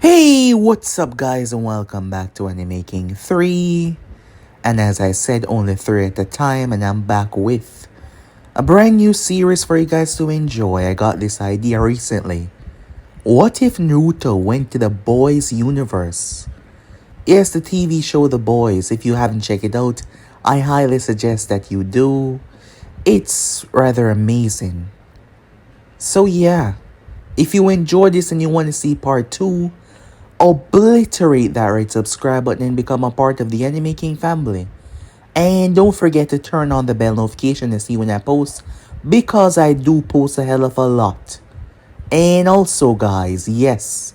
Hey, what's up guys and welcome back to Animaking 3. And as I said, only 3 at a time, and I'm back with a brand new series for you guys to enjoy. I got this idea recently. What if Naruto went to the boys universe? Yes, the TV show The Boys. If you haven't checked it out, I highly suggest that you do. It's rather amazing. So yeah, if you enjoyed this and you want to see part 2, obliterate that red subscribe button and become a part of the Animaking family. And don't forget to turn on the bell notification to see when I post, because I do post a hell of a lot. And also guys, yes,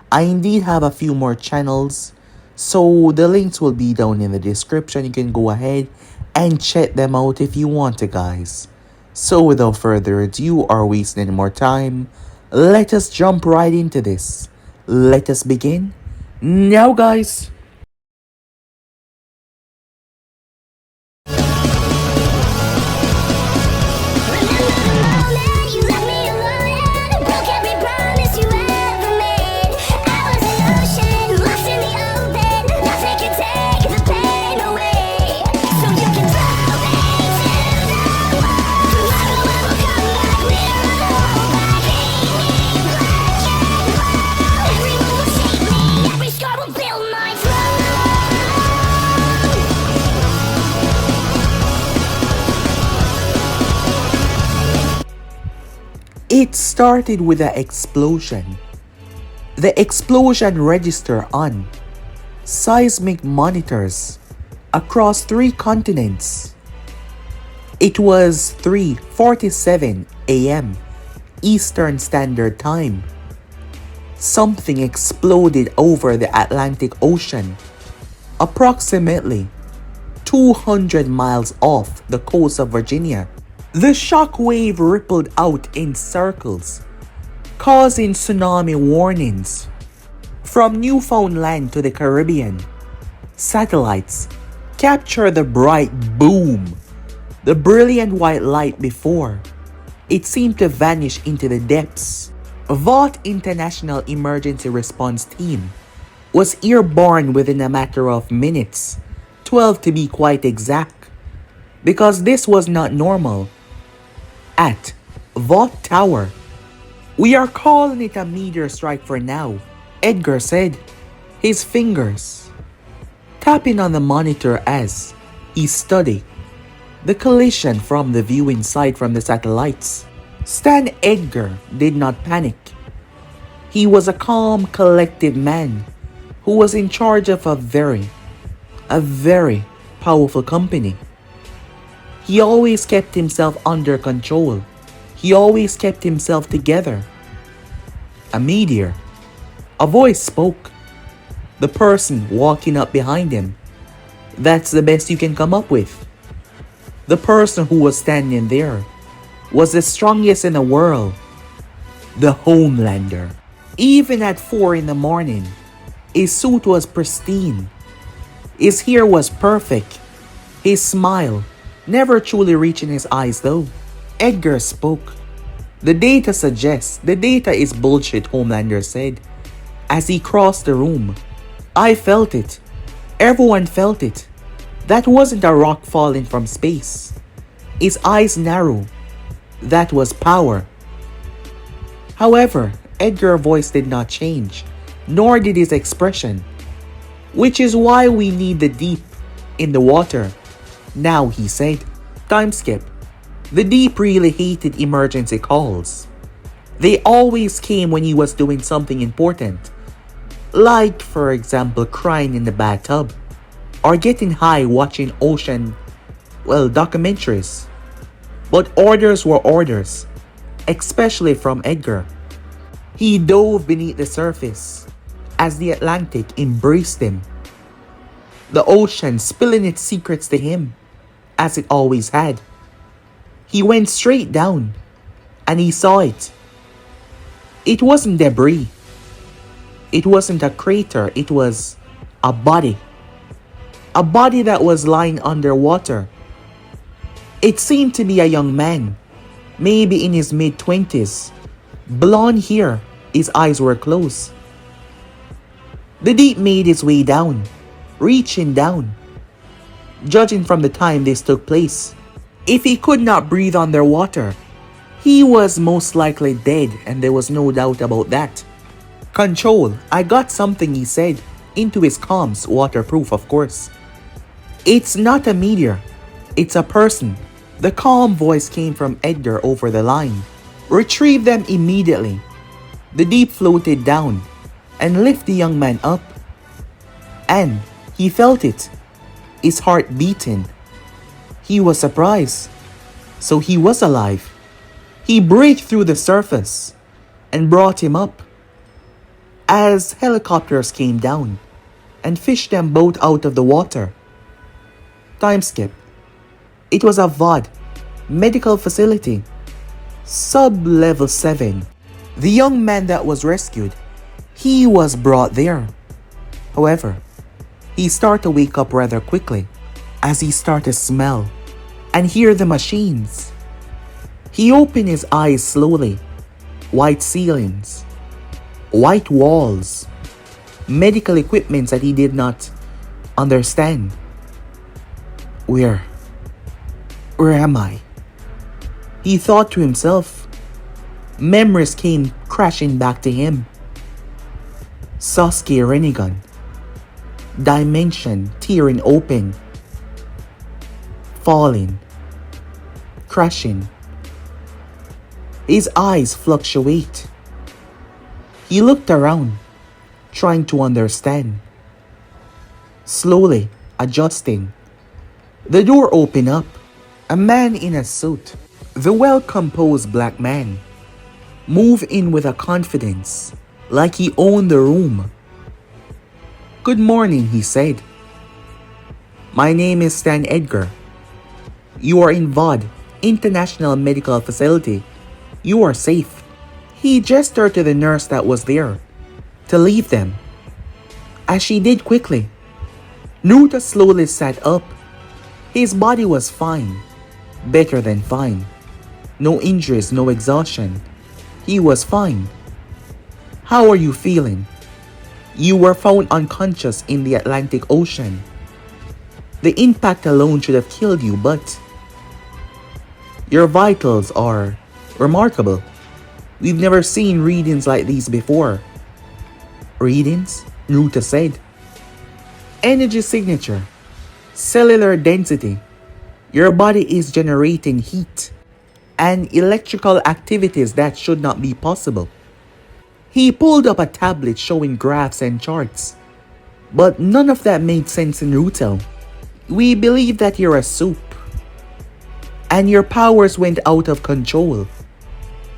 I indeed have a few more channels, so the links will be down in the description. You can go ahead and check them out if you want to, guys. So without further ado or wasting any more time, let us jump right into this. Let us begin now, guys. It started with an explosion. The explosion registered on seismic monitors across 3 continents. It was 3:47 a.m. Eastern Standard Time. Something exploded over the Atlantic Ocean, approximately 200 miles off the coast of Virginia. The shock wave rippled out in circles, causing tsunami warnings. From Newfoundland to the Caribbean, satellites captured the bright boom, the brilliant white light before it seemed to vanish into the depths. Vought International Emergency Response Team was airborne within a matter of minutes, 12 to be quite exact, because this was not normal. At Vought Tower, "We are calling it a meteor strike for now," Edgar said, his fingers tapping on the monitor as he studied the collision from the viewing side from the satellites. Stan Edgar did not panic. He was a calm, collective man who was in charge of a very powerful company. He always kept himself under control. He always kept himself together. A meteor. A voice spoke. The person walking up behind him. That's the best you can come up with. The person who was standing there was the strongest in the world. The Homelander. Even at 4 in the morning, his suit was pristine. His hair was perfect. His smile never truly reaching his eyes though. Edgar spoke. "The data suggests the data is bullshit," Homelander said as he crossed the room. "I felt it. Everyone felt it. That wasn't a rock falling from space." His eyes narrowed. "That was power." However, Edgar's voice did not change, nor did his expression. "Which is why we need the deep in the water now," he said. Time skip. The Deep really hated emergency calls. They always came when he was doing something important, like for example crying in the bathtub or getting high watching documentaries. But orders were orders, especially from Edgar. He dove beneath the surface as the Atlantic embraced him, the ocean spilling its secrets to him, as it always had. He went straight down, and he saw it. It wasn't debris. It wasn't a crater. It was a body. A body that was lying underwater. It seemed to be a young man, maybe in his mid-20s. Blonde hair, his eyes were closed. The deep made its way down, reaching down. Judging from the time this took place, if he could not breathe underwater, he was most likely dead, and there was no doubt about that. "Control, I got something," he said, into his comms, waterproof of course. "It's not a meteor, it's a person." The calm voice came from Edgar over the line. "Retrieve them immediately." The deep floated down and lifted the young man up. And he felt it, his heart beating. He was surprised. So he was alive. He broke through the surface and brought him up. As helicopters came down and fished them both out of the water. Time skip. It was a Vought medical facility. Sub-level 7. The young man that was rescued, he was brought there. However, he started to wake up rather quickly as he started to smell and hear the machines. He opened his eyes slowly. White ceilings, white walls, medical equipment that he did not understand. Where am I? He thought to himself. Memories came crashing back to him. Sasuke Rinnegan. Dimension tearing open. Falling. Crashing. His eyes fluctuate. He looked around, trying to understand. Slowly adjusting. The door opened up. A man in a suit, the well-composed black man, moved in with a confidence, like he owned the room. "Good morning," he said. "My name is Stan Edgar. You are in Vought International Medical Facility. You are safe." He gestured to the nurse that was there to leave them, as she did quickly. Naruto slowly sat up. His body was fine, better than fine. No injuries, no exhaustion. He was fine. "How are you feeling?" "You were found unconscious in the Atlantic Ocean. The impact alone should have killed you, but your vitals are remarkable. We've never seen readings like these before." "Readings?" Naruto said. "Energy signature, cellular density. Your body is generating heat and electrical activities that should not be possible." He pulled up a tablet showing graphs and charts, but none of that made sense in Naruto. "We believe that you're a soup, and your powers went out of control.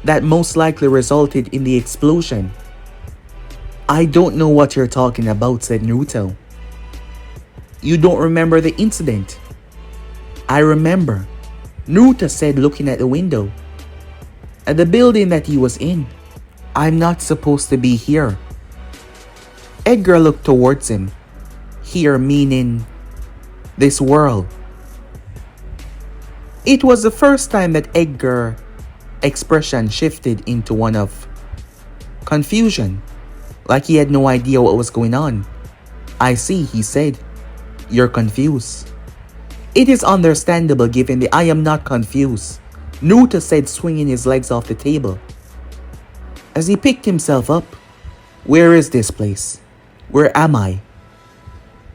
That most likely resulted in the explosion." "I don't know what you're talking about," said Naruto. "You don't remember the incident?" "I remember," Naruto said, looking at the window, at the building that he was in. "I'm not supposed to be here." Edgar looked towards him. Here meaning this world. It was the first time that Edgar's expression shifted into one of confusion, like he had no idea what was going on. "I see," he said. "You're confused." "It is understandable given the I am not confused," Naruto said, swinging his legs off the table. As he picked himself up, "Where is this place? Where am I?"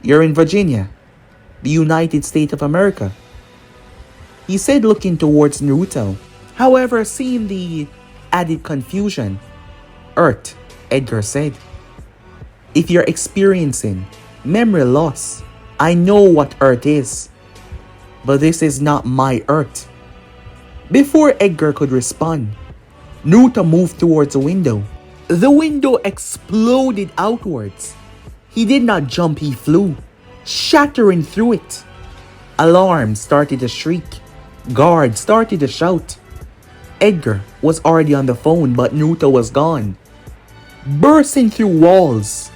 "You're in Virginia, the United States of America," he said, looking towards Naruto. However, seeing the added confusion, "Earth," Edgar said. "If you're experiencing memory loss, I know what Earth is. But this is not my Earth." Before Edgar could respond, Naruto moved towards the window. The window exploded outwards. He did not jump, he flew, shattering through it. Alarms started to shriek. Guards started to shout. Edgar was already on the phone, but Naruto was gone. Bursting through walls,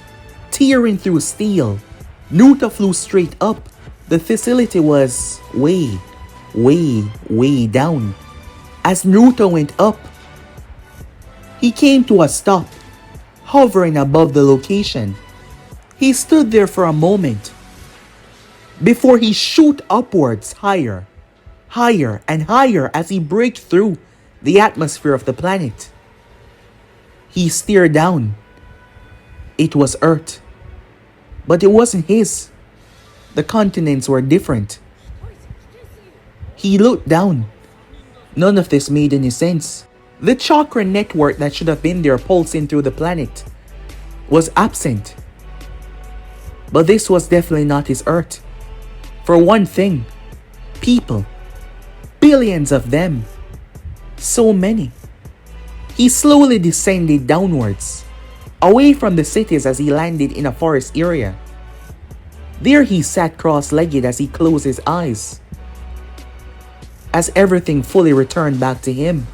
tearing through steel, Naruto flew straight up. The facility was way down. As Naruto went up, he came to a stop, hovering above the location. He stood there for a moment before he shoot upwards higher, higher and higher as he breaks through the atmosphere of the planet. He stared down. It was Earth. But it wasn't his. The continents were different. He looked down. None of this made any sense. The chakra network that should have been there pulsing through the planet was absent. But this was definitely not his Earth. For one thing, people. Billions of them. So many. He slowly descended downwards, away from the cities as he landed in a forest area. There he sat cross-legged as he closed his eyes, as everything fully returned back to him.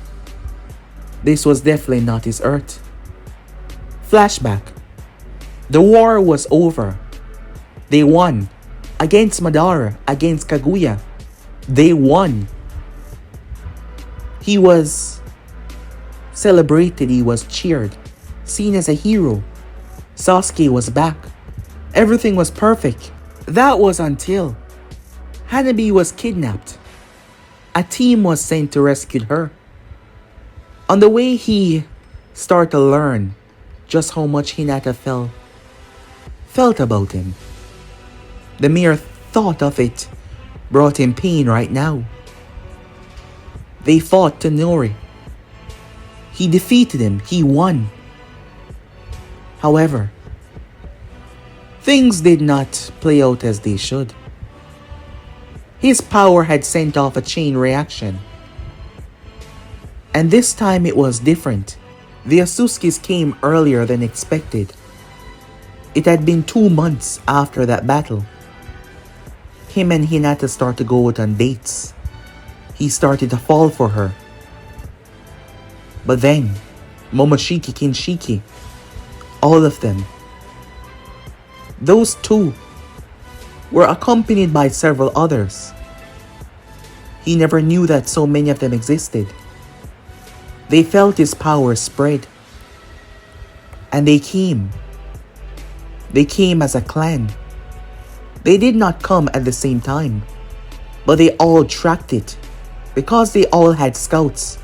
This was definitely not his Earth. Flashback. The war was over. They won. Against Madara, against Kaguya. They won. He was celebrated, he was cheered, seen as a hero. Sasuke was back. Everything was perfect. That was until Hanabi was kidnapped. A team was sent to rescue her. On the way, he started to learn just how much Hinata felt about him. The mere thought of it brought him pain right now. They fought to Nori. He defeated him. He won. However, things did not play out as they should. His power had sent off a chain reaction. And this time it was different. The Atsukis came earlier than expected. It had been 2 months after that battle. Him and Hinata started to go out on dates. He started to fall for her. But then, Momoshiki, Kinshiki, all of them, those two were accompanied by several others. He never knew that so many of them existed. They felt his power spread. And they came. They came as a clan. They did not come at the same time, but they all tracked it because they all had scouts.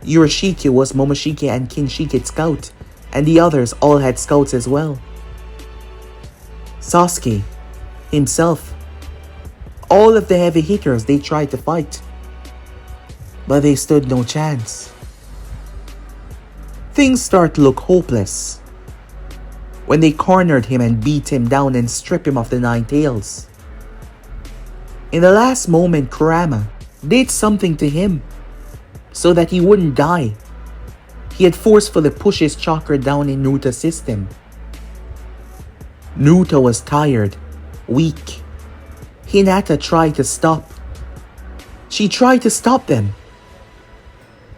Yurishiki was Momoshiki and Kinshiki's scout, and the others all had scouts as well. Sasuke himself, all of the heavy hitters, they tried to fight, but they stood no chance. Things start to look hopeless when they cornered him and beat him down and stripped him of the 9 tails. In the last moment, Kurama did something to him so that he wouldn't die. He had forcefully pushed his chakra down in Naruto's system. Naruto was tired, weak. Hinata tried to stop. She tried to stop them.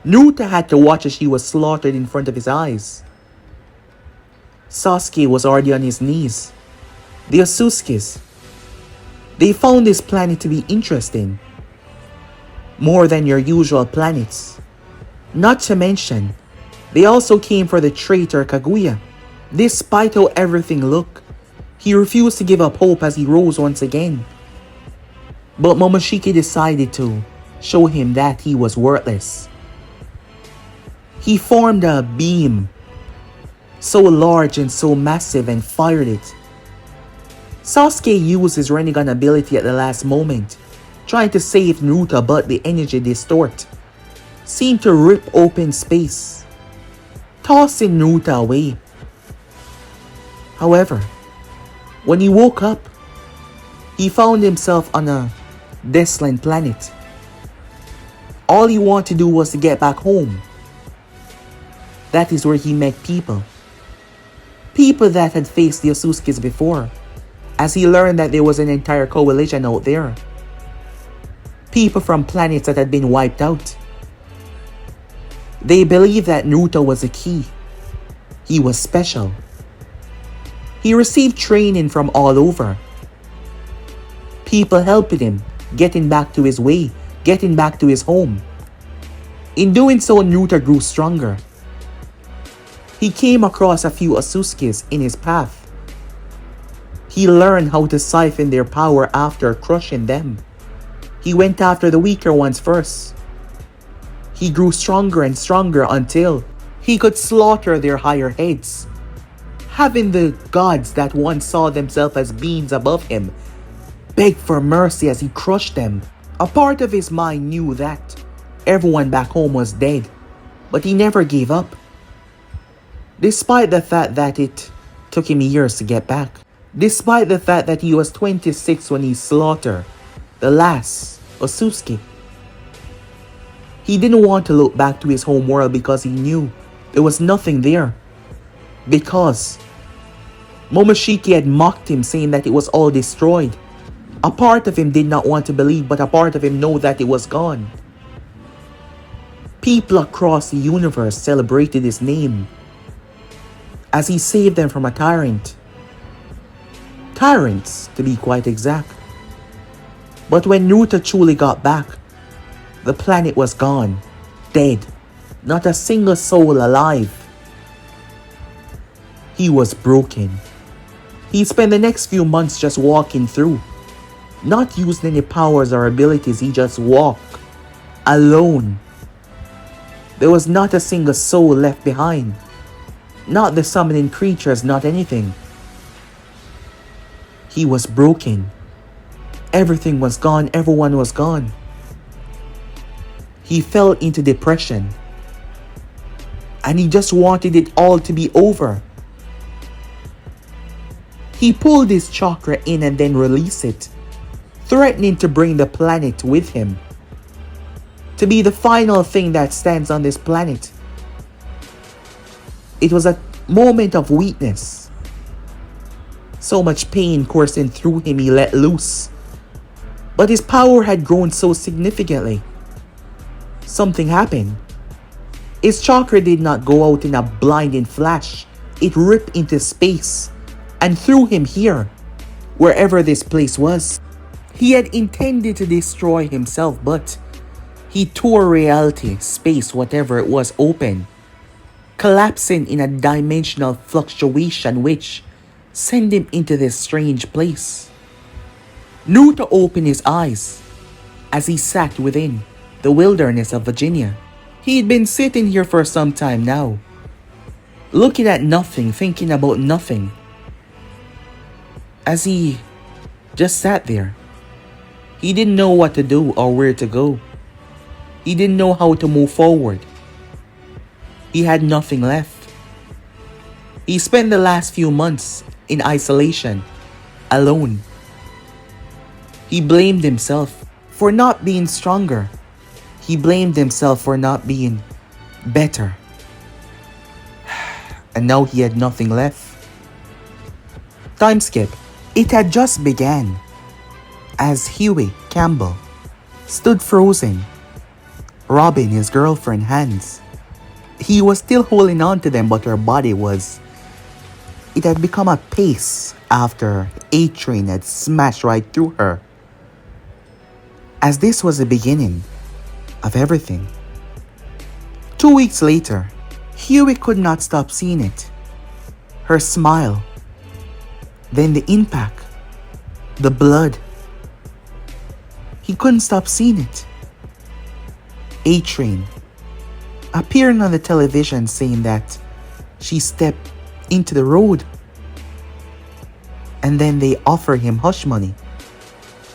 Naruto had to watch as she was slaughtered in front of his eyes. Sasuke was already on his knees. The Atsukis, they found this planet to be interesting. More than your usual planets. Not to mention, they also came for the traitor Kaguya. Despite how everything looked, he refused to give up hope as he rose once again. But Momoshiki decided to show him that he was worthless. He formed a beam so large and so massive and fired it. Sasuke used his Rinnegan ability at the last moment, trying to save Naruto, but the energy distort seemed to rip open space, tossing Naruto away. However, when he woke up, he found himself on a desolate planet. All he wanted to do was to get back home. That is where he met people. People that had faced the Atsukis before, as he learned that there was an entire coalition out there. People from planets that had been wiped out. They believed that Naruto was a key. He was special. He received training from all over. People helping him, getting back to his way, getting back to his home. In doing so, Naruto grew stronger. He came across a few Atsukis in his path. He learned how to siphon their power after crushing them. He went after the weaker ones first. He grew stronger and stronger until he could slaughter their higher heads. Having the gods that once saw themselves as beings above him beg for mercy as he crushed them. A part of his mind knew that everyone back home was dead, but he never gave up. Despite the fact that it took him years to get back. Despite the fact that he was 26 when he slaughtered the last Osusuki. He didn't want to look back to his home world because he knew there was nothing there. Because Momoshiki had mocked him, saying that it was all destroyed. A part of him did not want to believe, but a part of him knew that it was gone. People across the universe celebrated his name as he saved them from a tyrant. Tyrants, to be quite exact. But when Naruto truly got back, the planet was gone, dead, not a single soul alive. He was broken. He spent the next few months just walking through, not using any powers or abilities. He just walked, alone. There was not a single soul left behind. Not the summoning creatures, not anything. He was broken. Everything was gone, everyone was gone. He fell into depression. And he just wanted it all to be over. He pulled his chakra in and then released it, threatening to bring the planet with him. To be the final thing that stands on this planet. It was a moment of weakness. So much pain coursing through him, he let loose. But his power had grown so significantly. Something happened. His chakra did not go out in a blinding flash. It ripped into space and threw him here, wherever this place was. He had intended to destroy himself, but he tore reality, space, whatever it was, open, collapsing in a dimensional fluctuation which sent him into this strange place. Naruto opened his eyes as he sat within the wilderness of Virginia. He had been sitting here for some time now, looking at nothing, thinking about nothing. As he just sat there, he didn't know what to do or where to go. He didn't know how to move forward. He had nothing left. He spent the last few months in isolation, alone. He blamed himself for not being stronger. He blamed himself for not being better. And now he had nothing left. Time skip. It had just began as Huey Campbell stood frozen, robbing his girlfriend's hands. He was still holding on to them, but her body was... It had become a paste after a train had smashed right through her. As this was the beginning of everything. 2 weeks later, Huey could not stop seeing it. Her smile. Then the impact. The blood. He couldn't stop seeing it. A-Train appearing on the television saying that she stepped into the road. And then they offer him hush money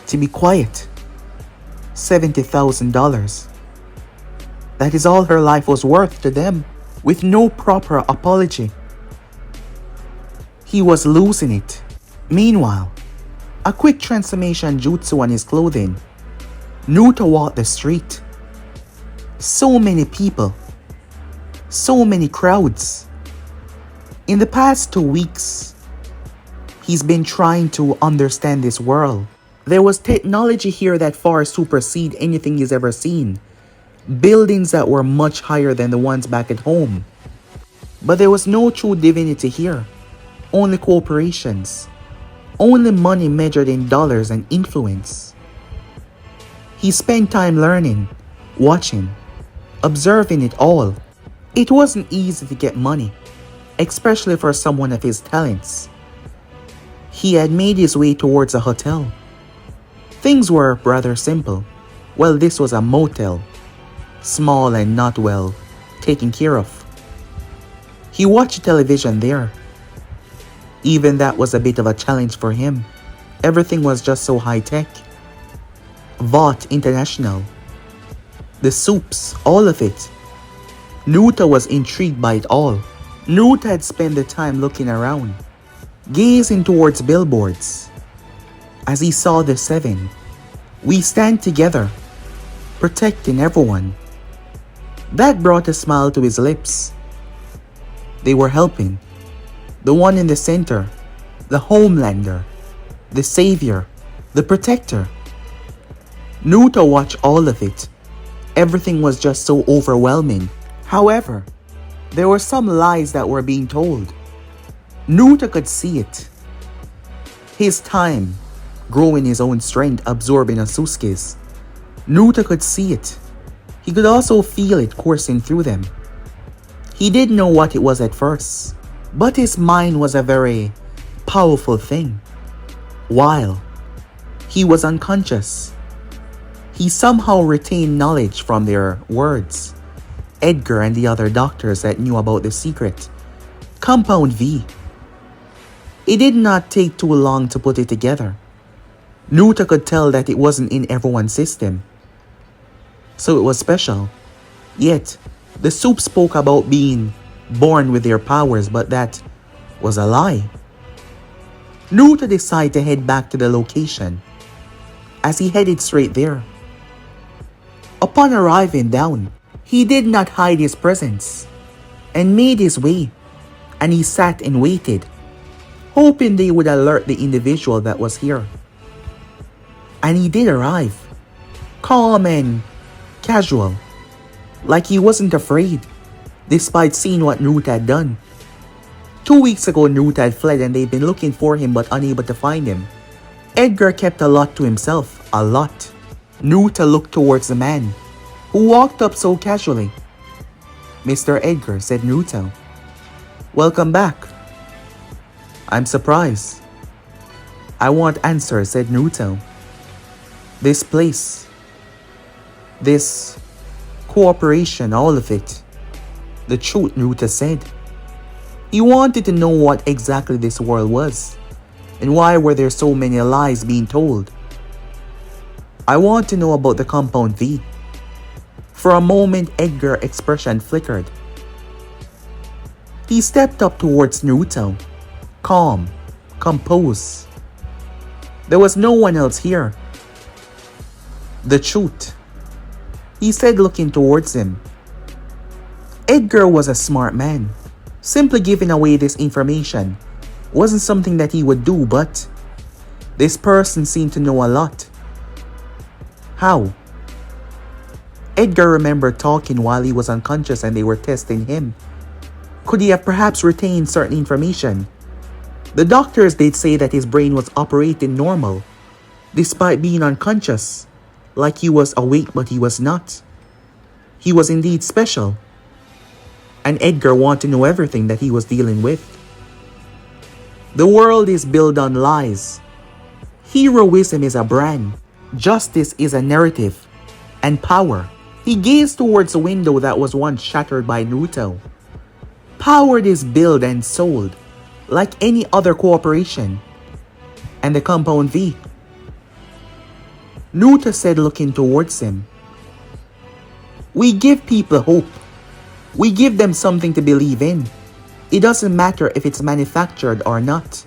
to be quiet. $70,000. That is all her life was worth to them, with no proper apology. He was losing it. Meanwhile, a quick transformation jutsu on his clothing. Naruto walked the street. So many people. So many crowds. In the past 2 weeks, he's been trying to understand this world. There was technology here that far supersede anything he's ever seen. Buildings that were much higher than the ones back at home. But there was no true divinity here. Only corporations. Only money measured in dollars and influence. He spent time learning, watching, observing it all. It wasn't easy to get money, especially for someone of his talents. He had made his way towards a hotel. Things were rather simple. Well, this was a motel, small and not well taken care of. He watched television there. Even that was a bit of a challenge for him. Everything was just so high-tech. Vought International. The soups, all of it. Naruto was intrigued by it all. Naruto had spent the time looking around, gazing towards billboards. As he saw the 7, "We stand together, protecting everyone." That brought a smile to his lips. They were helping. The one in the center, the Homelander, the savior, the protector. Naruto watched all of it. Everything was just so overwhelming. However, there were some lies that were being told. Naruto could see it. His time, growing his own strength, absorbing Asusuke's. Naruto could see it. He could also feel it coursing through them. He didn't know what it was at first, but his mind was a very powerful thing. While he was unconscious, he somehow retained knowledge from their words. Edgar and the other doctors that knew about the secret. Compound V. It did not take too long to put it together. Naruto could tell that it wasn't in everyone's system, so it was special. Yet, the soup spoke about being born with their powers, but that was a lie. Naruto decided to head back to the location. As he headed straight there, upon arriving down, he did not hide his presence and made his way, and he sat and waited, hoping they would alert the individual that was here. And he did arrive, calm and casual, like he wasn't afraid, despite seeing what Naruto had done. 2 weeks ago, Naruto had fled and they'd been looking for him but unable to find him. Edgar kept a lot to himself, a lot. Naruto looked towards the man, who walked up so casually. "Mr. Edgar," said Naruto. "Welcome back." "I'm surprised." "I want answers," said Naruto. "This place, this cooperation, all of it." "The truth," Naruto said. He wanted to know what exactly this world was, and why were there so many lies being told. "I want to know about the Compound V." For a moment, Edgar's expression flickered. He stepped up towards Naruto, calm, composed. There was no one else here. "The truth," he said, looking towards him. Edgar was a smart man. Simply giving away this information wasn't something that he would do, but this person seemed to know a lot. How? Edgar remembered talking while he was unconscious and they were testing him. Could he have perhaps retained certain information? The doctors did say that his brain was operating normal, despite being unconscious, like he was awake but he was not. He was indeed special. And Edgar wanted to know everything that he was dealing with. The world is built on lies. Heroism is a brand. Justice is a narrative. And power. He gazed towards a window that was once shattered by Naruto. Power is built and sold, like any other corporation. And the Compound V. Naruto said, looking towards him. We give people hope. We give them something to believe in. It doesn't matter if it's manufactured or not.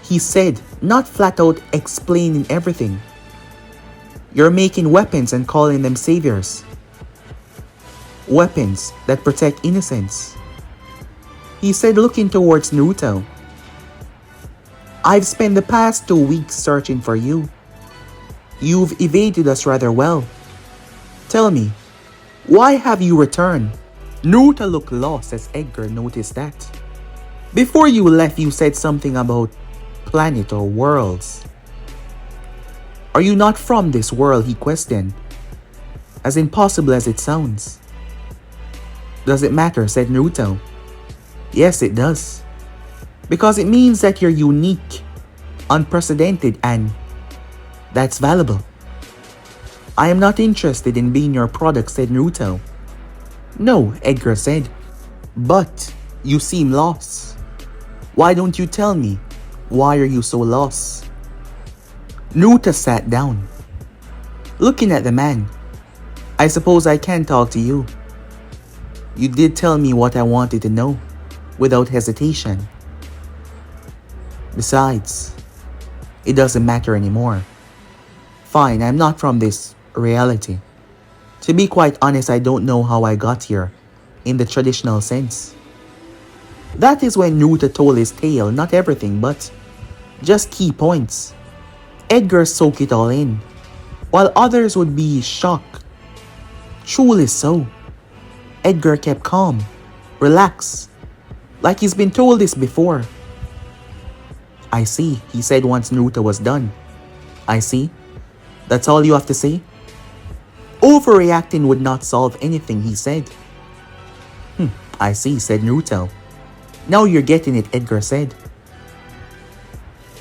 He said, not flat out explaining everything. You're making weapons and calling them saviors. Weapons that protect innocence. He said, looking towards Naruto. I've spent the past 2 weeks searching for you. You've evaded us rather well. Tell me, why have you returned? Naruto looked lost as Edgar noticed that. Before you left, you said something about planet or worlds. Are you not from this world? He questioned. As impossible as it sounds. Does it matter? Said Naruto. Yes, it does. Because it means that you're unique, unprecedented, and that's valuable. I am not interested in being your product, said Naruto. No, Edgar said. But you seem lost. Why don't you tell me? Why are you so lost? Naruto sat down, looking at the man. I suppose I can talk to you. You did tell me what I wanted to know, without hesitation. Besides, it doesn't matter anymore. Fine, I'm not from this reality. To be quite honest, I don't know how I got here, in the traditional sense. That is when Naruto told his tale, not everything, but just key points. Edgar soaked it all in, while others would be shocked. Truly so. Edgar kept calm, relaxed, like he's been told this before. I see, he said once Naruto was done. I see. That's all you have to say? Overreacting would not solve anything, he said. I see, said Naruto. Now you're getting it, Edgar said.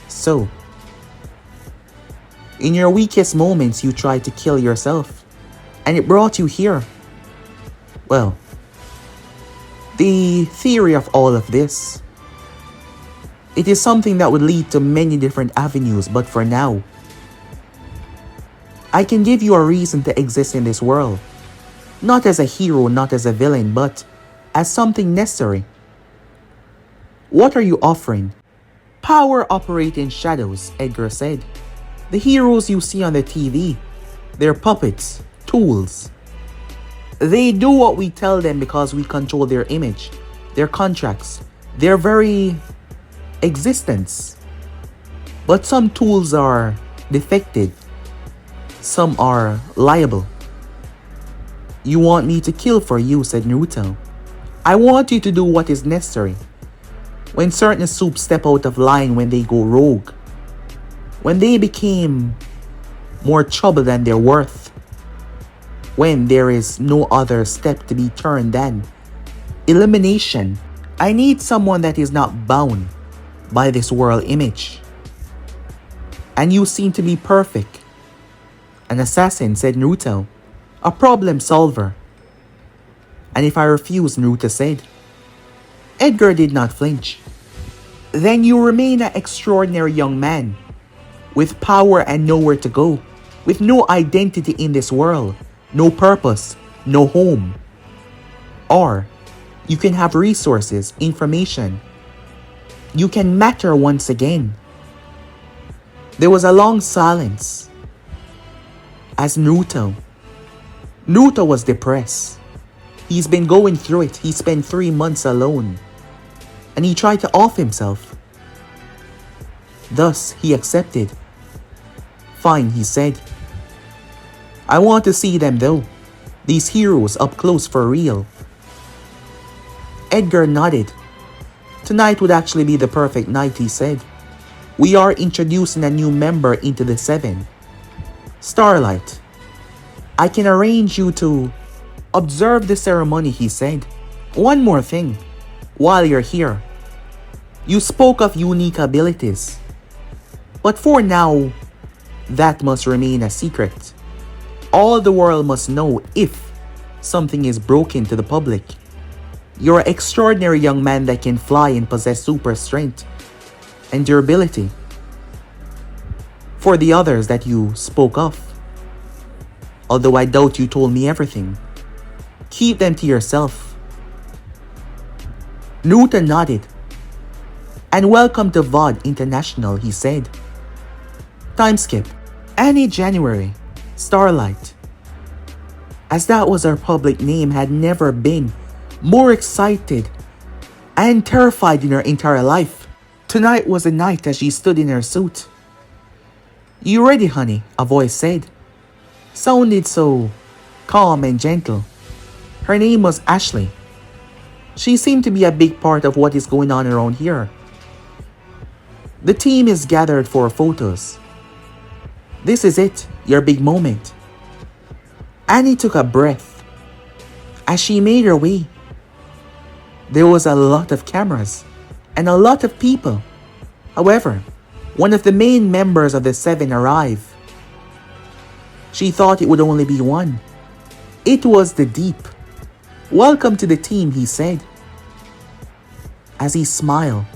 So, in your weakest moments you tried to kill yourself, and it brought you here. Well, the theory of all of this, it is something that would lead to many different avenues, but for now, I can give you a reason to exist in this world. Not as a hero, not as a villain, but as something necessary. What are you offering? Power operating shadows, Edgar said. The heroes you see on the TV, they're puppets, tools. They do what we tell them because we control their image, their contracts, their very existence. But some tools are defective. Some are liable. You want me to kill for you, said Naruto. I want you to do what is necessary. When certain soups step out of line, when they go rogue, when they became more trouble than they're worth, when there is no other step to be turned than elimination, I need someone that is not bound by this world image. And you seem to be perfect. An assassin, said Naruto. A problem solver. And if I refuse, Naruto said. Edgar did not flinch. Then you remain an extraordinary young man, with power and nowhere to go, with no identity in this world, no purpose, no home. Or you can have resources, information. You can matter once again. There was a long silence. As Naruto was depressed. He's been going through it. He spent 3 months alone. And he tried to off himself. Thus, he accepted. Fine, he said. I want to see them though. These heroes up close for real. Edgar nodded. Tonight would actually be the perfect night, he said. We are introducing a new member into the 7. Starlight. I can arrange you to observe the ceremony, he said. One more thing. While you're here, you spoke of unique abilities. But for now, that must remain a secret. All the world must know if something is broken to the public. You're an extraordinary young man that can fly and possess super strength and durability. For the others that you spoke of, although I doubt you told me everything, keep them to yourself. Naruto nodded. And welcome to Vought International, he said. Time skip. Annie January. Starlight. As that was her public name, had never been more excited and terrified in her entire life. Tonight was the night as she stood in her suit. You ready, honey? A voice said. Sounded so calm and gentle. Her name was Ashley. She seemed to be a big part of what is going on around here. The team is gathered for photos. This is it, your big moment. Annie took a breath. As she made her way, there was a lot of cameras. and a lot of people. However, one of the main members of the Seven arrived. She thought it would only be one. It was the Deep. "Welcome to the team," he said. As he smiled,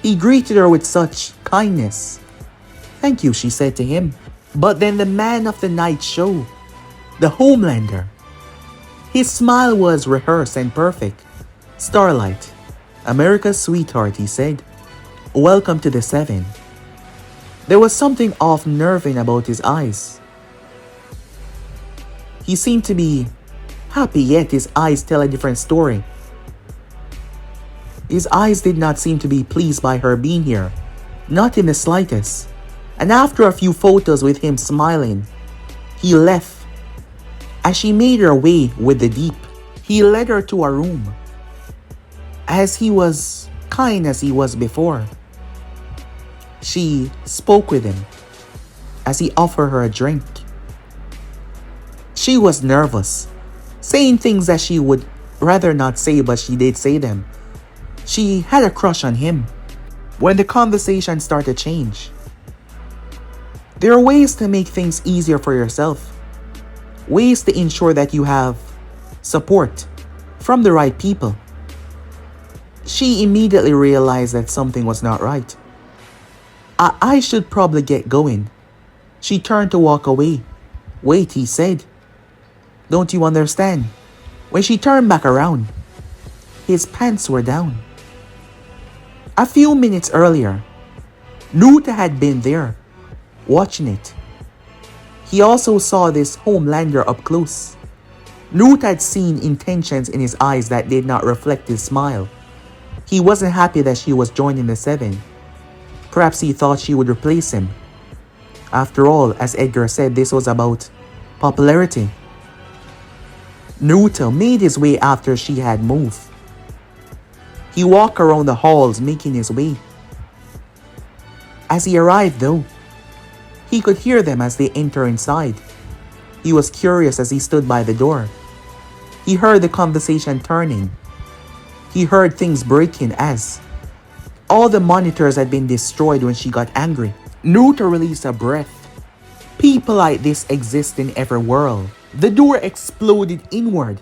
he greeted her with such kindness. "Thank you," she said to him. But then the man of the night show, the Homelander. His smile was rehearsed and perfect. "Starlight, America's sweetheart," he said. "Welcome to the Seven." There was something off-nerving about his eyes. He seemed to be happy, yet his eyes tell a different story. His eyes did not seem to be pleased by her being here, not in the slightest. And after a few photos with him smiling, he left. As she made her way with the Deep, he led her to a room. As he was kind as he was before, she spoke with him as he offered her a drink. She was nervous, saying things that she would rather not say, but she did say them. She had a crush on him. When the conversation started to change, there are ways to make things easier for yourself. Ways to ensure that you have support from the right people. She immediately realized that something was not right. I should probably get going." She turned to walk away. "Wait," he said. "Don't you understand?" When she turned back around, his pants were down. A few minutes earlier, Nuta had been there, watching it. He also saw this Homelander up close. Nuta had seen intentions in his eyes that did not reflect his smile. He wasn't happy that she was joining the Seven. Perhaps he thought she would replace him. After all, as Edgar said, this was about popularity. Nuta made his way after she had moved. He walked around the halls, making his way. As he arrived though, he could hear them as they enter inside. He was curious as he stood by the door. He heard the conversation turning. He heard things breaking as all the monitors had been destroyed when she got angry. Nuta released a breath. People like this exist in every world. The door exploded inward.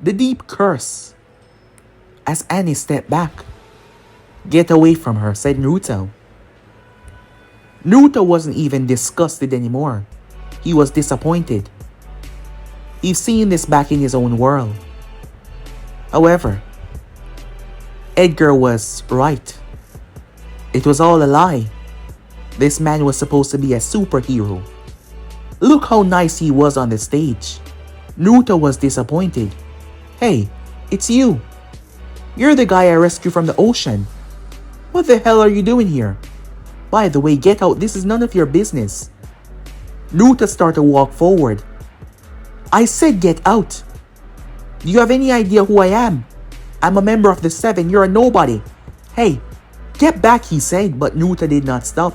The Deep curse. As Annie stepped back. "Get away from her," said Naruto. Naruto wasn't even disgusted anymore. He was disappointed. He's seen this back in his own world. However, Edgar was right. It was all a lie. This man was supposed to be a superhero. Look how nice he was on the stage. Naruto was disappointed. "Hey, it's you. You're the guy I rescued from the ocean. What the hell are you doing here? By the way, get out, this is none of your business." Naruto started to walk forward. "I said get out. Do you have any idea who I am? I'm a member of the Seven, you're a nobody. Hey, get back," he said, but Naruto did not stop.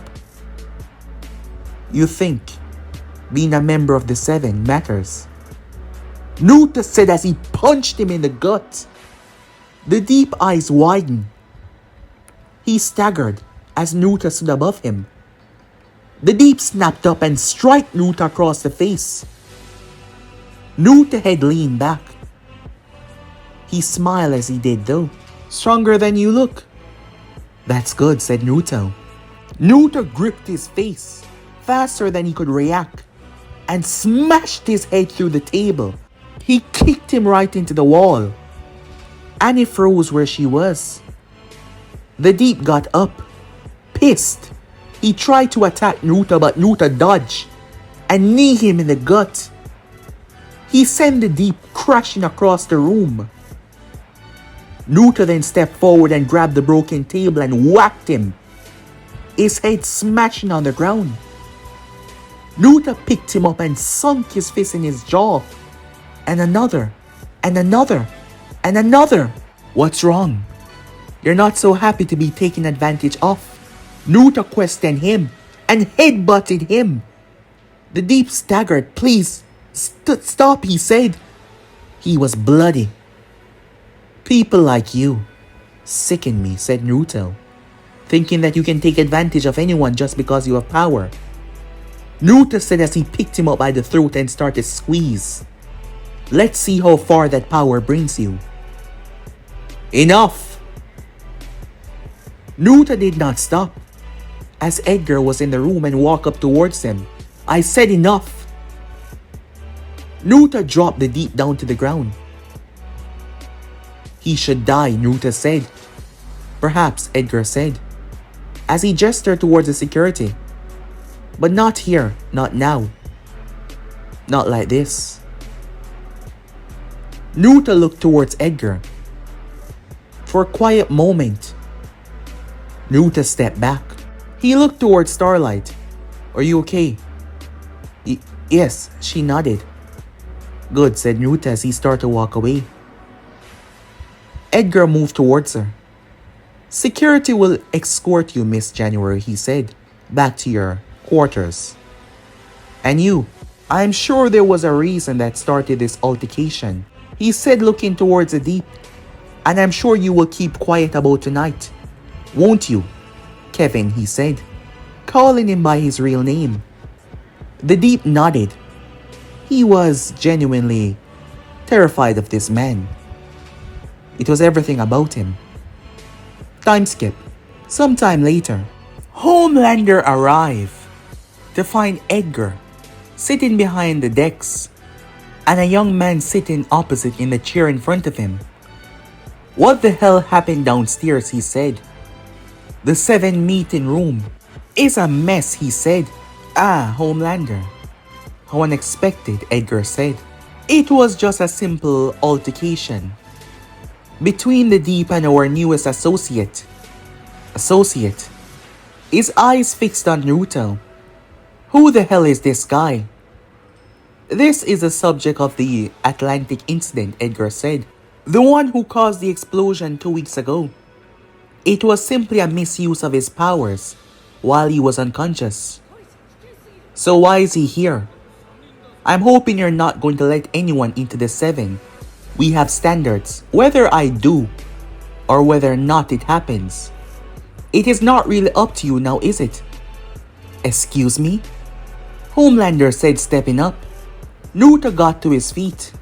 "You think being a member of the Seven matters?" Naruto said as he punched him in the gut. The Deep eyes widened. He staggered as Naruto stood above him. The Deep snapped up and struck Naruto across the face. Naruto's head leaned back. He smiled as he did though. "Stronger than you look." "That's good," said Naruto. Naruto gripped his face faster than he could react and smashed his head through the table. He kicked him right into the wall. Annie froze where she was. The Deep got up, pissed. He tried to attack Naruto, but Naruto dodged and kneed him in the gut. He sent the Deep crashing across the room. Naruto then stepped forward and grabbed the broken table and whacked him, his head smashing on the ground. Naruto picked him up and sunk his fist in his jaw. And another, and another, and another. "What's wrong? You're not so happy to be taken advantage of?" Naruto questioned him and headbutted him. The Deep staggered. "Please, stop," he said. He was bloody. "People like you Sicken me, said Naruto, thinking that you can take advantage of anyone just because you have power. Naruto said as he picked him up by the throat and started to squeeze. Let's see how far that power brings you. Enough! Naruto did not stop, as Edgar was in the room and walked up towards him. I said enough! Naruto dropped the deep down to the ground. He should die, Naruto said. Perhaps, Edgar said, as he gestured towards the security. But not here, not now. Not like this. Naruto looked towards Edgar. For a quiet moment, Naruto stepped back. He looked towards Starlight. Are you okay? Yes, she nodded. Good, said Naruto as he started to walk away. Edgar moved towards her. Security will escort you, Miss January, he said, back to your quarters. And you, I'm sure there was a reason that started this altercation, he said, looking towards the deep. And I'm sure you will keep quiet about tonight, won't you, Kevin, he said, calling him by his real name. The deep nodded. He was genuinely terrified of this man. It was everything about him. Time skip. Sometime later, Homelander arrived to find Edgar sitting behind the decks and a young man sitting opposite in the chair in front of him. What the hell happened downstairs, he said. The 7 meeting room is a mess, he said. Ah, Homelander. How unexpected, Edgar said. It was just a simple altercation between the Deep and our newest associate. His eyes fixed on Naruto. Who the hell is this guy? This is the subject of the Atlantic incident, Edgar said. The one who caused the explosion 2 weeks ago. It was simply a misuse of his powers while he was unconscious. So why is he here? I'm hoping you're not going to let anyone into the 7. We have standards, whether I do or whether or not it happens. It is not really up to you now, is it? Excuse me? Homelander said, stepping up. Naruto got to his feet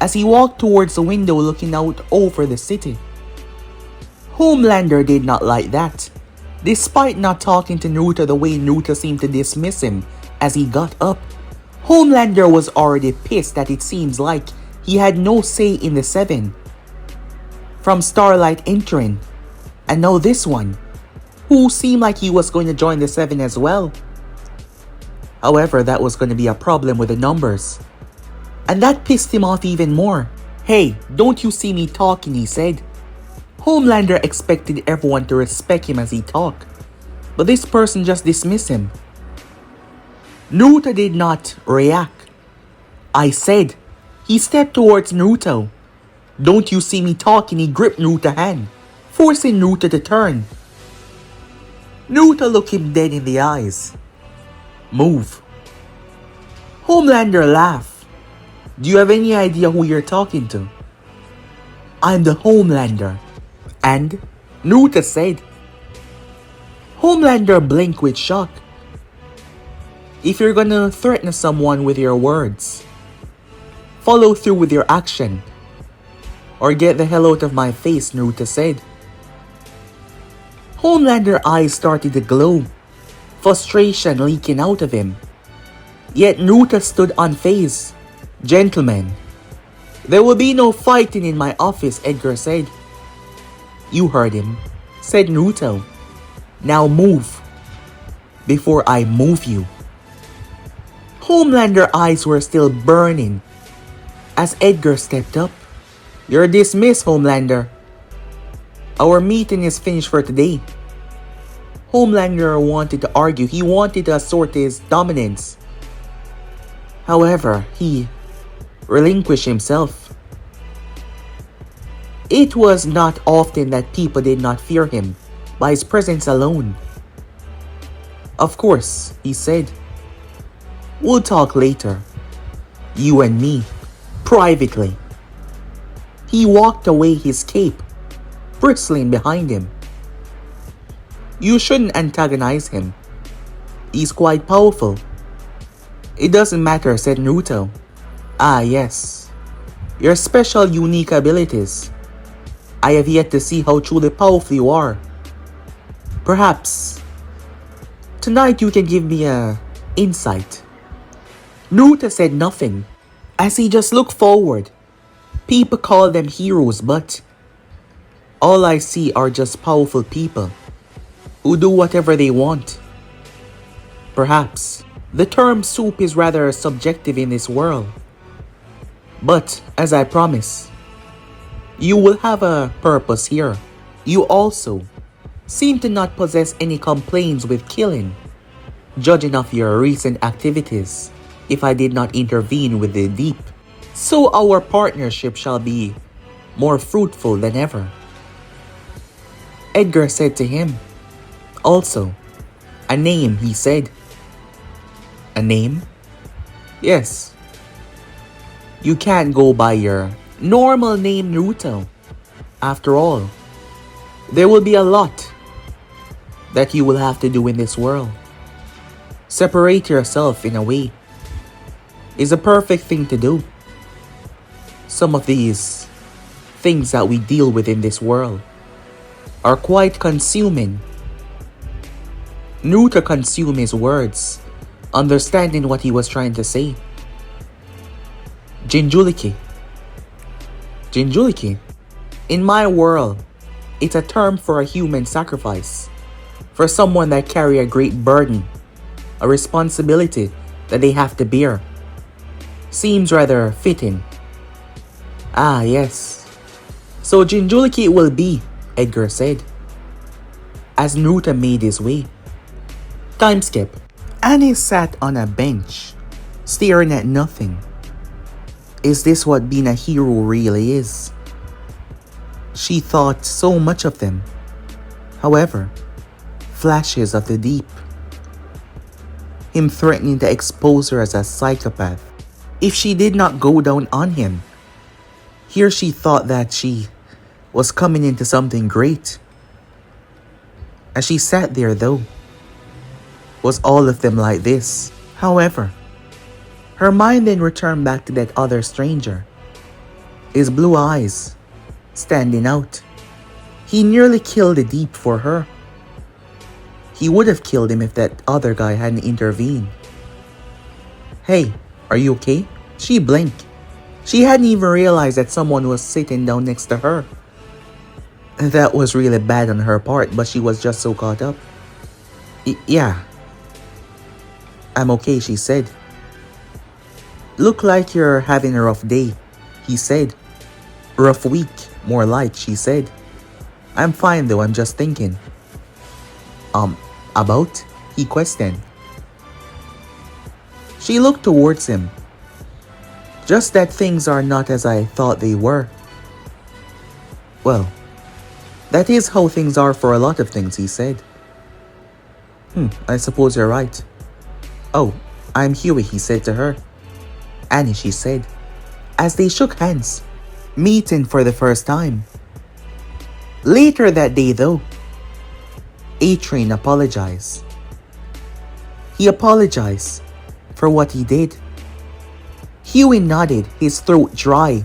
as he walked towards the window looking out over the city. Homelander did not like that. Despite not talking to Naruto the way Naruto seemed to dismiss him as he got up, Homelander was already pissed that it seems like he had no say in the 7. From Starlight entering, and now this one, who seemed like he was going to join the 7 as well. However, that was going to be a problem with the numbers. And that pissed him off even more. Hey, don't you see me talking, he said. Homelander expected everyone to respect him as he talked, but this person just dismissed him. Naruto did not react. I said. He stepped towards Naruto. Don't you see me talking? He gripped Naruto's hand, forcing Naruto to turn. Naruto looked him dead in the eyes. Move. Homelander laughed. Do you have any idea who you're talking to? I'm the Homelander. And? Naruto said. Homelander blinked with shock. If you're gonna threaten someone with your words, follow through with your action, or get the hell out of my face, Naruto said. Homelander's eyes started to glow, frustration leaking out of him. Yet Naruto stood unfazed. Gentlemen, there will be no fighting in my office, Edgar said. You heard him, said Naruto. Now move, before I move you. Homelander's eyes were still burning as Edgar stepped up. You're dismissed, Homelander. Our meeting is finished for today. Homelander wanted to argue. He wanted to assert his dominance. However, he relinquished himself. It was not often that people did not fear him by his presence alone. Of course, he said. We'll talk later. You and me. Privately. He walked away, his cape bristling behind him. You shouldn't antagonize him. He's quite powerful. It doesn't matter, said Naruto. Ah, yes. Your special unique abilities. I have yet to see how truly powerful you are. Perhaps tonight you can give me a insight. Naruto said nothing, as he just looked forward. People call them heroes, but all I see are just powerful people who do whatever they want. Perhaps the term soup is rather subjective in this world. But as I promise, you will have a purpose here. You also seem to not possess any complaints with killing, judging of your recent activities, if I did not intervene with the deep. So our partnership shall be more fruitful than ever. Edgar said to him. Also, a name, he said. A name? Yes. You can't go by your normal name, Naruto. After all, there will be a lot that you will have to do in this world. Separate yourself in a way is a perfect thing to do. Some of these things that we deal with in this world are quite consuming. Naruto consumed his words, understanding what he was trying to say. Jinjuliki. Jinjuliki? In my world, it's a term for a human sacrifice. For someone that carry a great burden, a responsibility that they have to bear. Seems rather fitting. Ah, yes. So Jinjuliki it will be, Edgar said, as Naruto made his way. Time skip. Annie sat on a bench, staring at nothing. Is this what being a hero really is? She thought so much of them. However, flashes of the deep. Him threatening to expose her as a psychopath if she did not go down on him. Here she thought that she was coming into something great. As she sat there though, was all of them like this? However, her mind then returned back to that other stranger. His blue eyes standing out. He nearly killed the deep for her. He would have killed him if that other guy hadn't intervened. Hey, are you okay? She blinked. She hadn't even realized that someone was sitting down next to her. That was really bad on her part, but she was just so caught up. Yeah. I'm okay, she said. Look like you're having a rough day, he said. Rough week, more like, she said. I'm fine though, I'm just thinking. About? He questioned. She looked towards him. Just that things are not as I thought they were. Well, that is how things are for a lot of things, he said. I suppose you're right. Oh, I'm Huey, he said to her. Annie, she said, as they shook hands, meeting for the first time. Later that day though, A-Train apologized. He apologized for what he did. Huey nodded, his throat dry,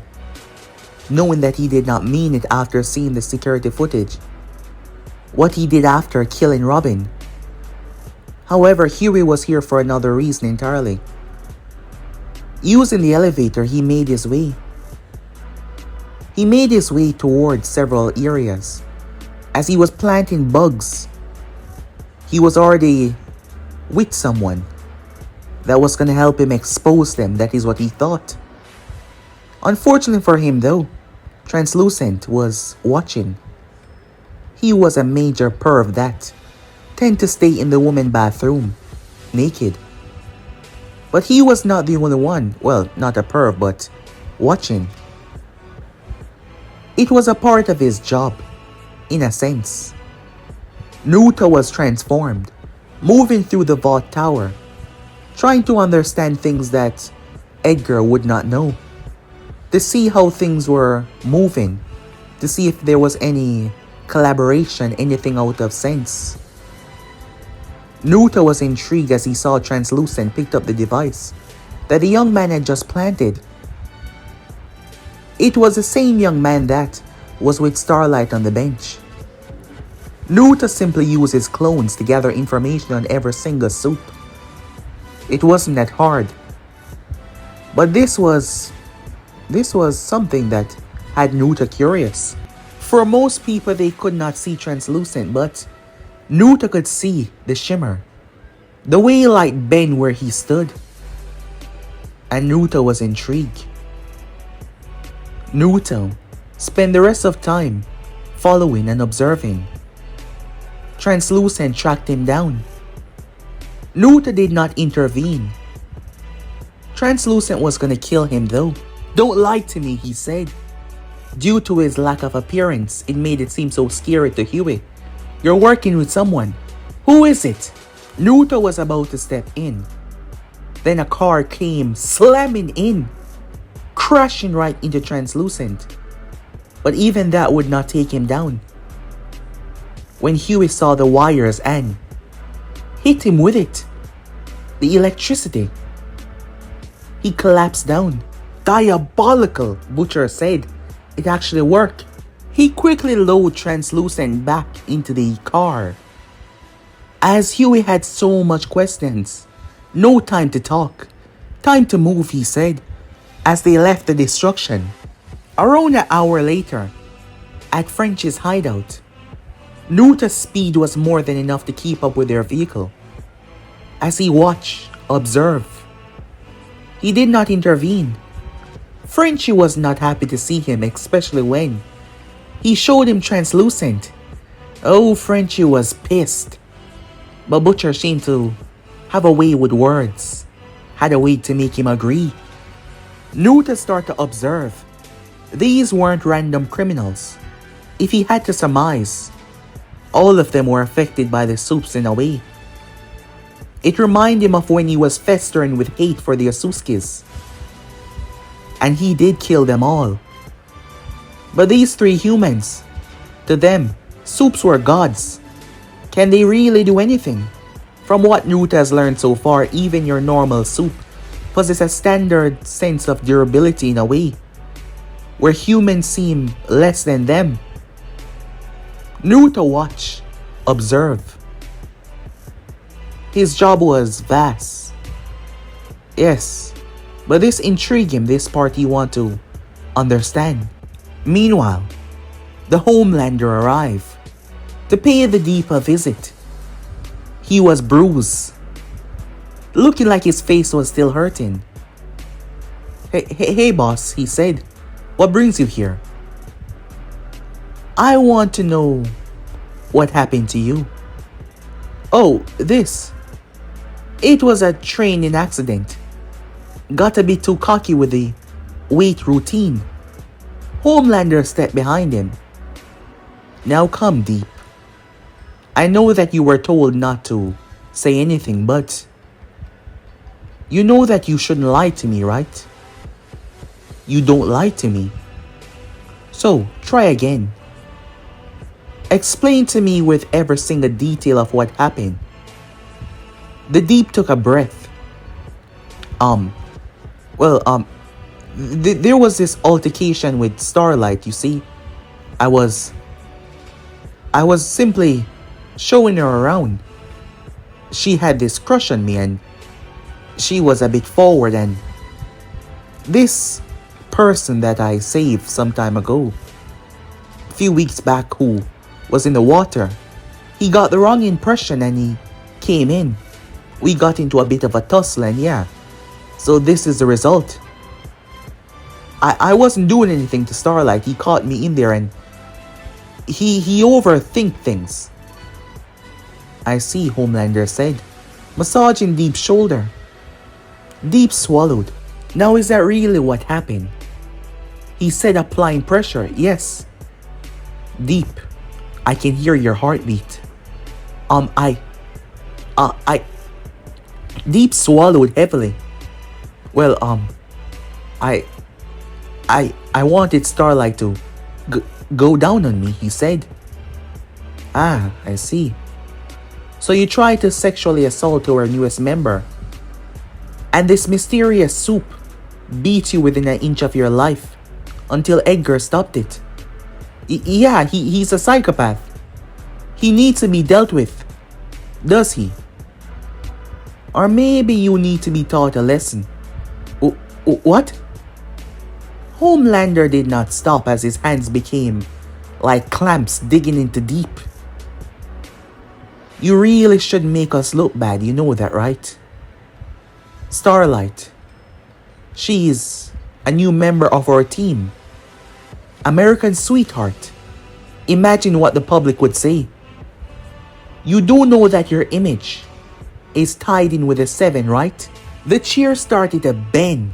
knowing that he did not mean it after seeing the security footage. What he did after killing Robin. However, Huey was here for another reason entirely. Using the elevator, he made his way. He made his way towards several areas. As he was planting bugs, he was already with someone that was going to help him expose them. That is what he thought. Unfortunately for him though, Translucent was watching. He was a major perv that tend to stay in the women's bathroom, naked. But he was not the only one, well, not a perv, but watching. It was a part of his job, in a sense. Naruto was transformed, moving through the Vought tower, trying to understand things that Edgar would not know. To see how things were moving, to see if there was any collaboration, anything out of sense. Naruto was intrigued as he saw Translucent picked up the device that the young man had just planted. It was the same young man that was with Starlight on the bench. Naruto simply used his clones to gather information on every single soup. It wasn't that hard. But this was something that had Naruto curious. For most people, they could not see Translucent, but Naruto could see the shimmer. The way light bent where he stood. And Naruto was intrigued. Naruto spent the rest of time following and observing. Translucent tracked him down. Naruto did not intervene. Translucent was gonna kill him though. "Don't lie to me," he said. Due to his lack of appearance, it made it seem so scary to Huey. "You're working with someone. Who is it?" Naruto was about to step in. Then a car came slamming in, crashing right into Translucent. But even that would not take him down. When Huey saw the wires and hit him with it, the electricity, he collapsed down. "Diabolical," Butcher said. It actually worked. He quickly lowered Translucent back into the car. As Huey had so much questions, "No time to talk. Time to move," he said, as they left the destruction. Around an hour later, at French's hideout, Naruto's speed was more than enough to keep up with their vehicle. As he watched, observed, he did not intervene. Frenchie was not happy to see him, especially when he showed him Translucent. Oh, Frenchie was pissed. But Butcher seemed to have a way with words, had a way to make him agree. Naruto started to observe. These weren't random criminals. If he had to surmise, all of them were affected by the soups in a way. It reminded him of when he was festering with hate for the Osutskis. And he did kill them all. But these three humans, to them, soups were gods. Can they really do anything? From what Naruto has learned so far, even your normal soup possesses a standard sense of durability in a way, where humans seem less than them. Naruto watched, observe. His job was vast. Yes, but this intrigued him, this part he wanted to understand. Meanwhile, the Homelander arrived to pay the Deep a visit. He was bruised, looking like his face was still hurting. Hey boss, he said. What brings you here? I want to know what happened to you. Oh, this. It was a training accident. Got a bit too cocky with the weight routine. Homelander stepped behind him. Now come, Deep. I know that you were told not to say anything, but you know that you shouldn't lie to me, right? You don't lie to me. So, try again. Explain to me with every single detail of what happened. The Deep took a breath. There was this altercation with Starlight, you see. I was simply showing her around. She had this crush on me and she was a bit forward, and this person that I saved some time ago, a few weeks back, who was in the water, he got the wrong impression and he came in. We got into a bit of a tussle, and yeah, so this is the result. I wasn't doing anything to Starlight. He caught me in there and he overthink things. I see, Homelander said, massaging Deep's shoulder. Deep swallowed. Now is that really what happened? He said, applying pressure. Yes. Deep, I can hear your heartbeat. Deep swallowed heavily. Well, I wanted Starlight to go down on me, he said. Ah, I see. So you tried to sexually assault our newest member, and this mysterious soup beat you within an inch of your life until Edgar stopped it. Yeah, he's a psychopath. He needs to be dealt with. Does he? Or maybe you need to be taught a lesson. What? Homelander did not stop as his hands became like clamps digging into deep. You really should make us look bad, you know that, right? Starlight. She's a new member of our team. American sweetheart. Imagine what the public would say. You do know that your image is tied in with a 7, right? The chair started to bend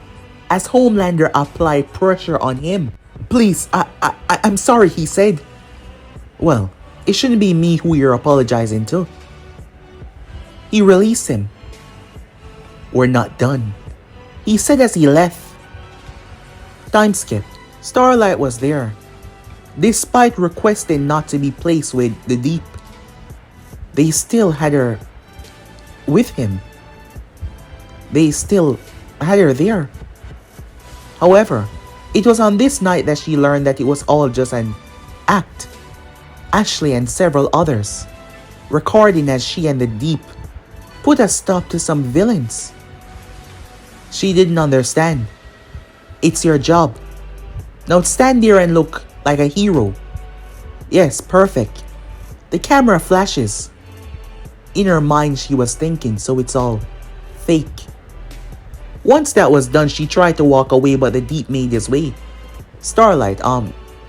as Homelander applied pressure on him. Please, I'm sorry, he said. Well, it shouldn't be me who you're apologizing to. He released him. We're not done, he said as he left. Time skip. Starlight was there, despite requesting not to be placed with the Deep. They still had her with him. They still had her there. However, it was on this night that she learned that it was all just an act. Ashley and several others, recording as she and the Deep put a stop to some villains. She didn't understand. It's your job. Now stand there and look like a hero. Yes, perfect. The camera flashes. In her mind she was thinking, so it's all fake. Once that was done, she tried to walk away, but the Deep made his way. Starlight,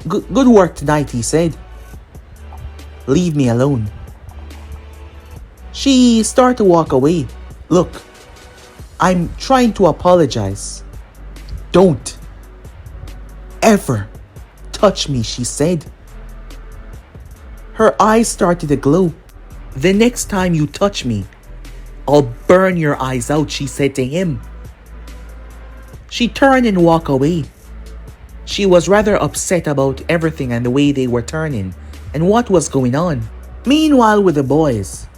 good work tonight, he said. Leave me alone. She started to walk away. Look, I'm trying to apologize. Don't ever touch me, she said. Her eyes started to glow. The next time you touch me, I'll burn your eyes out, she said to him. She turned and walked away. She was rather upset about everything and the way they were turning and what was going on. Meanwhile, with the boys,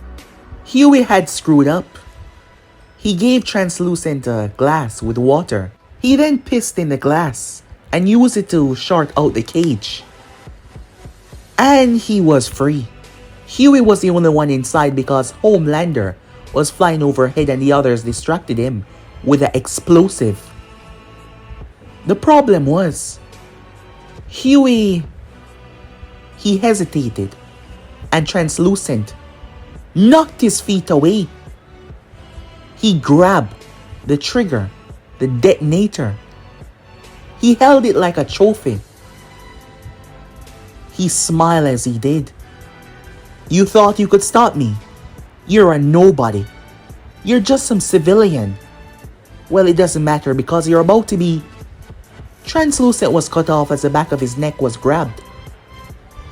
Huey had screwed up. He gave translucent glass with water. He then pissed in the glass and used it to short out the cage. And he was free. Huey was the only one inside because Homelander was flying overhead and the others distracted him with an explosive. The problem was, Huey, he hesitated, and translucent knocked his feet away. He grabbed the trigger, the detonator. He held it like a trophy. He smiled as he did. You thought you could stop me? You're a nobody. You're just some civilian. Well, it doesn't matter because you're about to be... Translucent was cut off as the back of his neck was grabbed.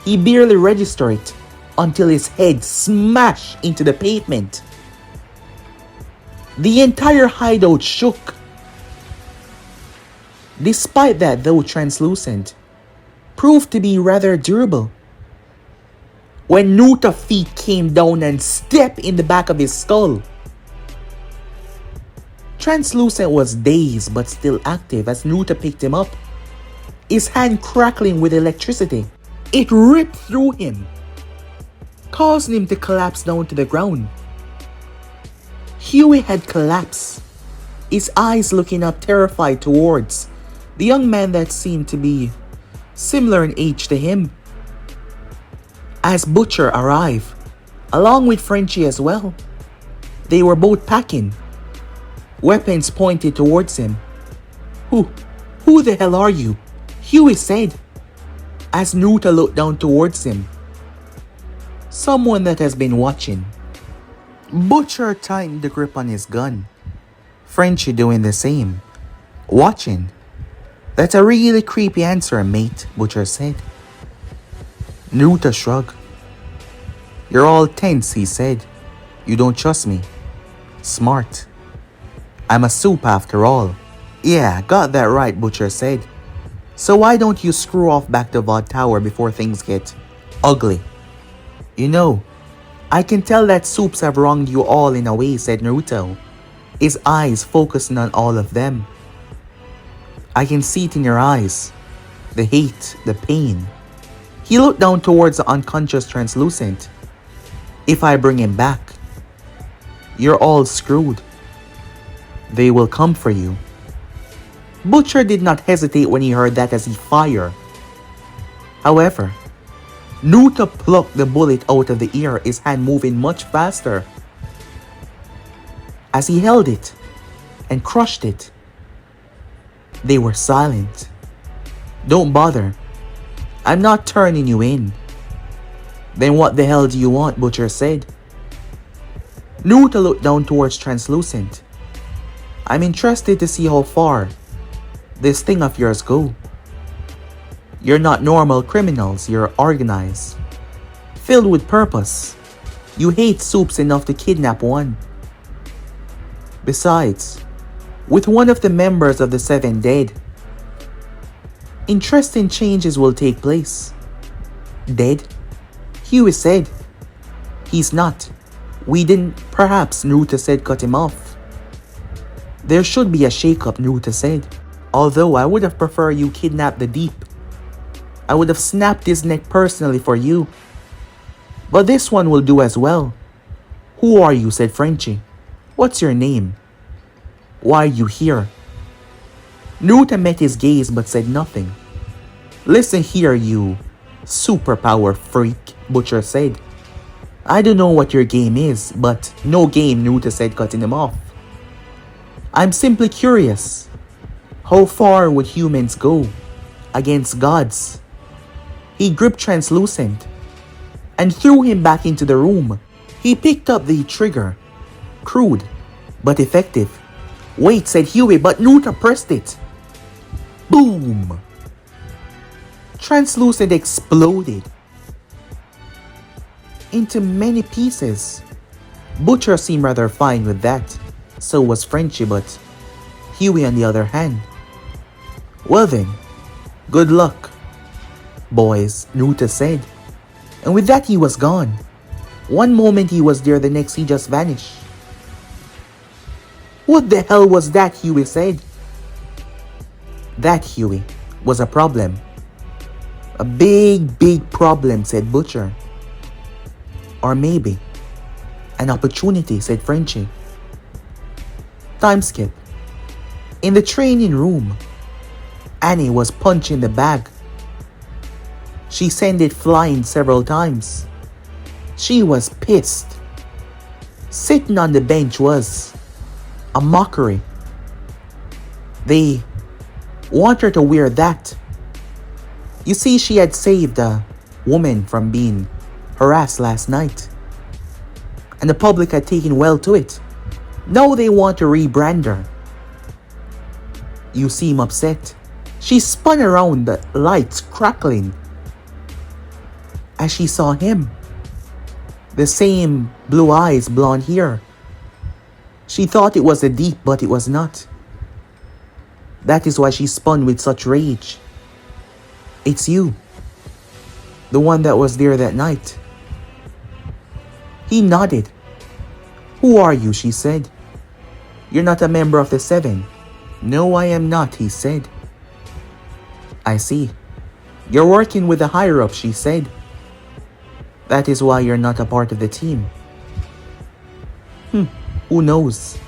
He barely registered it until his head smashed into the pavement. The entire hideout shook. Despite that, though, Translucent proved to be rather durable. When Nuta's feet came down and stepped in the back of his skull, Translucent was dazed but still active as Nuta picked him up, his hand crackling with electricity. It ripped through him, causing him to collapse down to the ground. Huey had collapsed, his eyes looking up terrified towards the young man that seemed to be similar in age to him. As Butcher arrived, along with Frenchie as well, they were both packing, weapons pointed towards him. Who the hell are you? Huey said, as Nuta looked down towards him. Someone that has been watching. Butcher tightened the grip on his gun. Frenchie doing the same. Watching. That's a really creepy answer, mate, Butcher said. Nuta shrugged. You're all tense, he said. You don't trust me. Smart. I'm a soup after all. Yeah, got that right, Butcher said. So why don't you screw off back to Vought Tower before things get ugly? You know, I can tell that Soups have wronged you all in a way, said Naruto, his eyes focusing on all of them. I can see it in your eyes. The hate, the pain. He looked down towards the unconscious translucent. If I bring him back, you're all screwed. They will come for you. Butcher did not hesitate when he heard that as he fired. However, Naruto plucked the bullet out of the ear, his hand moving much faster. As he held it and crushed it, they were silent. Don't bother. I'm not turning you in. Then what the hell do you want? Butcher said. Naruto looked down towards Translucent. I'm interested to see how far this thing of yours go. You're not normal criminals, you're organized. Filled with purpose. You hate Soups enough to kidnap one. Besides, with one of the members of the Seven dead, interesting changes will take place. Dead? Huey said. He's not. We didn't. Perhaps, Naruto said, cut him off. There should be a shake-up, Naruto said. Although I would have preferred you kidnap the Deep. I would have snapped his neck personally for you. But this one will do as well. Who are you? Said Frenchie. What's your name? Why are you here? Naruto met his gaze but said nothing. Listen here, you superpower freak, Butcher said. I don't know what your game is, but no game, Naruto said, cutting him off. I'm simply curious. How far would humans go against gods? He gripped Translucent and threw him back into the room. He picked up the trigger. Crude, but effective. Wait, said Huey, but Naruto pressed it. Boom! Translucent exploded into many pieces. Butcher seemed rather fine with that. So was Frenchie, but Huey on the other hand. Well then, good luck, boys, Naruto said. And with that he was gone. One moment he was there, the next he just vanished. What the hell was that? Huey said. That, Huey, was a problem. A big problem, said Butcher. Or maybe an opportunity, said Frenchie. Time skip. In the training room, Annie was punching the bag. She sent it flying several times. She was pissed. Sitting on the bench was a mockery. They want her to wear that. You see, she had saved a woman from being harassed last night, and the public had taken well to it. Now they want to rebrand her. You seem upset. She spun around, the lights crackling, as she saw him. The same blue eyes, blonde hair. She thought it was the Deep, but it was not. That is why she spun with such rage. It's you. The one that was there that night. He nodded. Who are you? She said. You're not a member of the Seven. No, I am not, he said. I see. You're working with the higher-ups, she said. That is why you're not a part of the team. Who knows?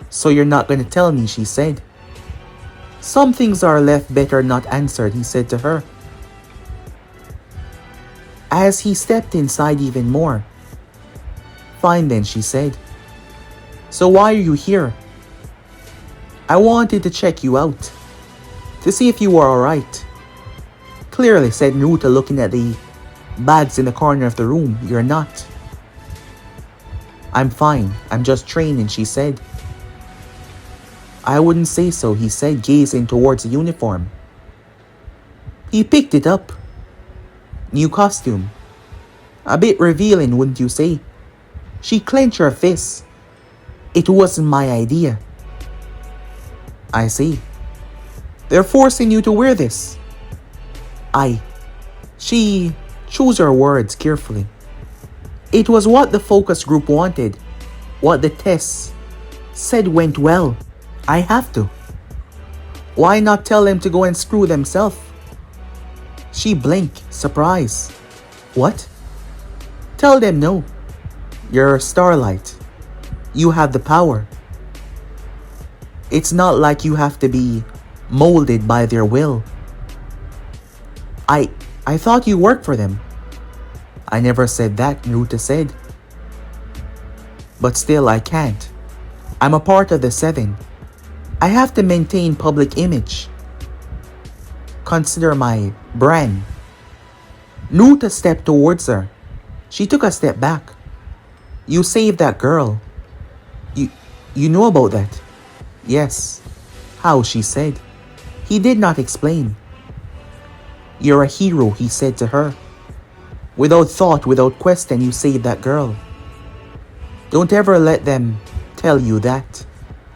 So you're not going to tell me, she said. Some things are left better not answered, he said to her. As he stepped inside even more. Fine then, she said. So why are you here? I wanted to check you out. To see if you were alright. Clearly, said Naruto, looking at the bags in the corner of the room. You're not. I'm fine. I'm just training, she said. I wouldn't say so, he said, gazing towards the uniform. He picked it up. New costume. A bit revealing, wouldn't you say? She clenched her fists. It wasn't my idea. I see. They're forcing you to wear this. She Choose your words carefully. It was what the focus group wanted. What the tests said went well. I have to. Why not tell them to go and screw themselves? She blinked, surprised. What? Tell them no. You're Starlight. You have the power. It's not like you have to be molded by their will. I thought you worked for them. I never said that, Naruto said. But still I can't. I'm a part of the Seven. I have to maintain public image. Consider my brand. Naruto stepped towards her. She took a step back. You saved that girl. You know about that? Yes. How, she said. He did not explain. You're a hero, he said to her. Without thought, without question, you saved that girl. Don't ever let them tell you that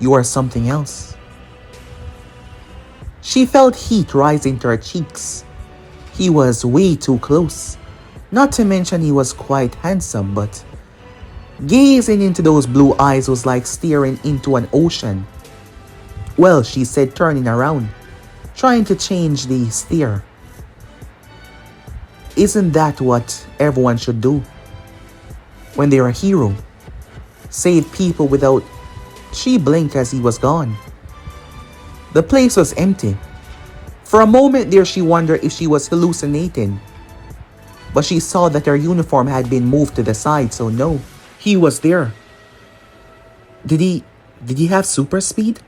you are something else. She felt heat rising to her cheeks. He was way too close. Not to mention he was quite handsome, but gazing into those blue eyes was like staring into an ocean. Well, she said, turning around, trying to change the stare. Isn't that what everyone should do? When they're a hero, save people without... She blinked as he was gone. The place was empty. For a moment there she wondered if she was hallucinating. But she saw that her uniform had been moved to the side, so no, he was there. Did he have super speed?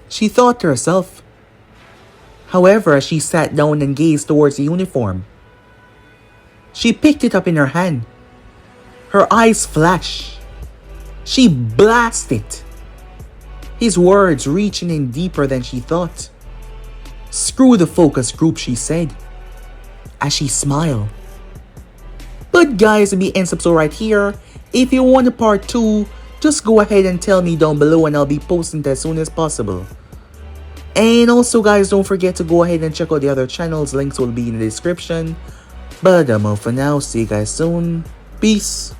She thought to herself. However, as she sat down and gazed towards the uniform, she picked it up in her hand. Her eyes flashed. She blasted. His words reaching in deeper than she thought. Screw the focus group, she said, as she smiled. But guys, the ends episode right here. If you want a part 2, just go ahead and tell me down below and I'll be posting it as soon as possible. And also guys, don't forget to go ahead and check out the other channels. Links will be in the description. But for now, see you guys soon. Peace.